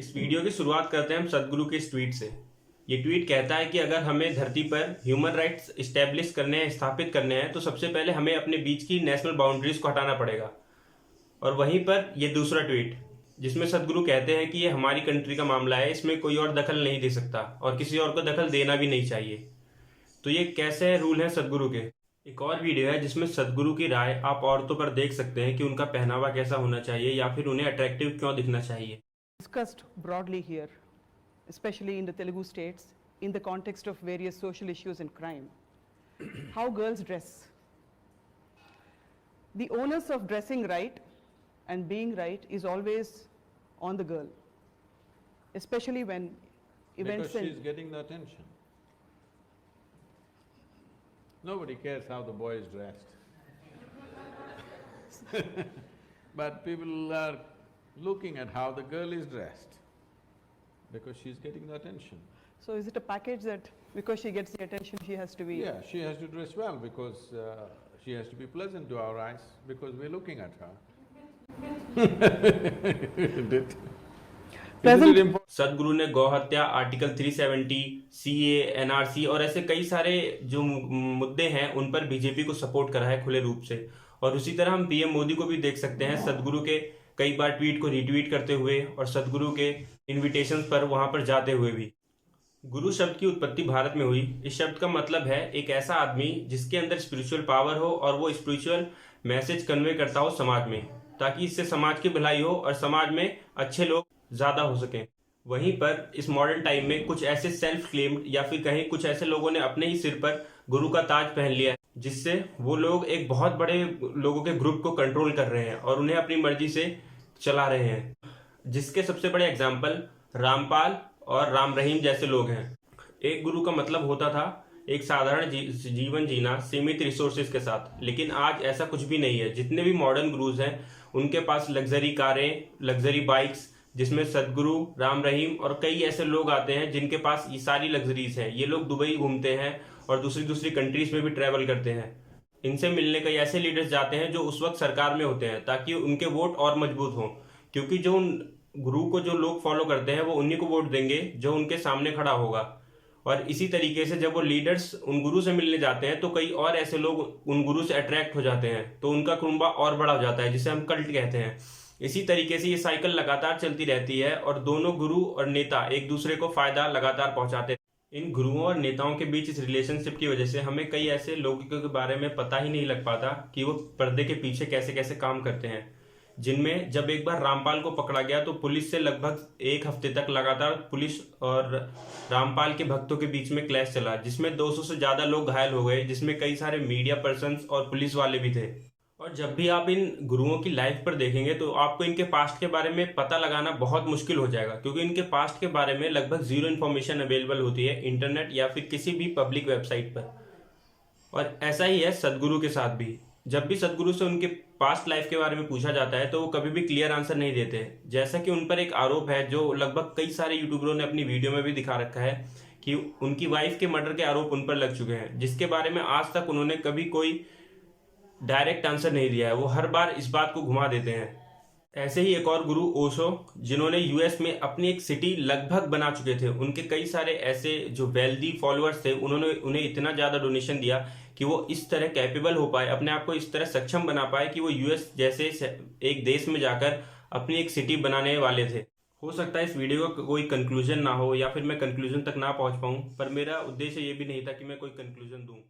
इस वीडियो की शुरुआत करते हैं हम सदगुरु के इस ट्वीट से। ये ट्वीट कहता है कि अगर हमें धरती पर ह्यूमन राइट्स इस्टेब्लिश करने हैं, स्थापित करने हैं, तो सबसे पहले हमें अपने बीच की नेशनल बाउंड्रीज को हटाना पड़ेगा। और वहीं पर ये दूसरा ट्वीट जिसमें सदगुरु कहते हैं कि ये हमारी कंट्री का मामला है, इसमें कोई और दखल नहीं दे सकता और किसी और को दखल देना भी नहीं चाहिए। तो ये कैसे रूल है सदगुरु के। एक और वीडियो है जिसमें सदगुरु की राय आप औरतों पर देख सकते हैं कि उनका पहनावा कैसा होना चाहिए या फिर उन्हें अट्रैक्टिव क्यों दिखना चाहिए। Discussed broadly here, especially in the Telugu states, in the context of various social issues and crime. How girls dress. The onus of dressing right and being right is always on the girl, especially when events. Because she's getting the attention. Nobody cares how the boy is dressed. But people are looking at how the girl is dressed because she's getting the attention. So is it a package that because she gets the attention, she has to be… Yeah, she has to dress well because she has to be pleasant to our eyes because we're looking at her. Isn't it? Isn't it important? सदगुरु ने गौ हत्या, article 370, CA, NRC और ऐसे कई सारे जो मुद्दे हैं उन पर बीजेपी को सपोर्ट करा है खुले रूप से। और उसी तरह हम पीएम मोदी को भी देख सकते हैं सदगुरु के कई बार ट्वीट को रीट्वीट करते हुए और सदगुरु के इन्विटेशंस पर वहां पर जाते हुए भी। गुरु शब्द की उत्पत्ति भारत में हुई। इस शब्द का मतलब है एक ऐसा आदमी जिसके अंदर स्पिरिचुअल पावर हो और वो स्पिरिचुअल मैसेज कन्वे करता हो समाज में, ताकि इससे समाज की भलाई हो और समाज में अच्छे लोग ज्यादा हो सकें। वहीं पर इस मॉडर्न टाइम में कुछ ऐसे सेल्फ क्लेम्ड या फिर कहीं कुछ ऐसे लोगों ने अपने ही सिर पर गुरु का ताज पहन लिया है, जिससे वो लोग एक बहुत बड़े लोगों के ग्रुप को कंट्रोल कर रहे हैं और उन्हें अपनी मर्जी से चला रहे हैं, जिसके सबसे बड़े एग्जाम्पल रामपाल और राम रहीम जैसे लोग हैं। एक गुरु का मतलब होता था एक साधारण जीवन जीना सीमित रिसोर्सेज के साथ, लेकिन आज ऐसा कुछ भी नहीं है। जितने भी मॉडर्न गुरुज हैं उनके पास लग्जरी कारें, लग्जरी बाइक्स, जिसमें सदगुरु, राम रहीम और कई ऐसे लोग आते हैं जिनके पास ये सारी लग्जरीज हैं। ये लोग दुबई घूमते हैं और दूसरी कंट्रीज में भी ट्रैवल करते हैं। इनसे मिलने कई ऐसे लीडर्स जाते हैं जो उस वक्त सरकार में होते हैं, ताकि उनके वोट और मजबूत हों, क्योंकि जो उन गुरु को जो लोग फॉलो करते हैं वो उन्हीं को वोट देंगे जो उनके सामने खड़ा होगा। और इसी तरीके से जब वो लीडर्स उन गुरु से मिलने जाते हैं तो कई और ऐसे लोग उन गुरु से अट्रैक्ट हो जाते हैं, तो उनका कुनबा और बड़ा हो जाता है, जिसे हम कल्ट कहते हैं। इसी तरीके से ये साइकिल लगातार चलती रहती है और दोनों गुरु और नेता एक दूसरे को फायदा लगातार पहुंचाते हैं। इन गुरुओं और नेताओं के बीच इस रिलेशनशिप की वजह से हमें कई ऐसे लोगों के बारे में पता ही नहीं लग पाता कि वो पर्दे के पीछे कैसे कैसे काम करते हैं, जिनमें जब एक बार रामपाल को पकड़ा गया तो पुलिस से लगभग एक हफ्ते तक लगातार पुलिस और रामपाल के भक्तों के बीच में क्लैश चला, जिसमें 200 से ज्यादा लोग घायल हो गए, जिसमें कई सारे मीडिया पर्सन्स और पुलिस वाले भी थे। और जब भी आप इन गुरुओं की लाइफ पर देखेंगे तो आपको इनके पास्ट के बारे में पता लगाना बहुत मुश्किल हो जाएगा, क्योंकि इनके पास्ट के बारे में लगभग जीरो इन्फॉर्मेशन अवेलेबल होती है इंटरनेट या फिर किसी भी पब्लिक वेबसाइट पर। और ऐसा ही है सदगुरु के साथ भी। जब भी सदगुरु से उनके पास्ट लाइफ के बारे में पूछा जाता है तो वो कभी भी क्लियर आंसर नहीं देते। जैसा कि उन पर एक आरोप है जो लगभग कई सारे यूट्यूबरों ने अपनी वीडियो में भी दिखा रखा है कि उनकी वाइफ के मर्डर के आरोप उन पर लग चुके हैं, जिसके बारे में आज तक उन्होंने कभी कोई डायरेक्ट आंसर नहीं दिया है। वो हर बार इस बात को घुमा देते हैं। ऐसे ही एक और गुरु ओशो, जिन्होंने यूएस में अपनी एक सिटी लगभग बना चुके थे, उनके कई सारे ऐसे जो वेल्दी फॉलोअर्स थे, उन्होंने उन्हें इतना ज्यादा डोनेशन दिया कि वो इस तरह कैपेबल हो पाए, अपने आप को इस तरह सक्षम बना पाए कि वो यूएस जैसे एक देश में जाकर अपनी एक सिटी बनाने वाले थे। हो सकता है इस वीडियो का कोई कंक्लूजन ना हो या फिर मैं कंक्लूजन तक ना पहुंच पाऊं, पर मेरा उद्देश्य ये भी नहीं था कि मैं कोई कंक्लूजन दूं।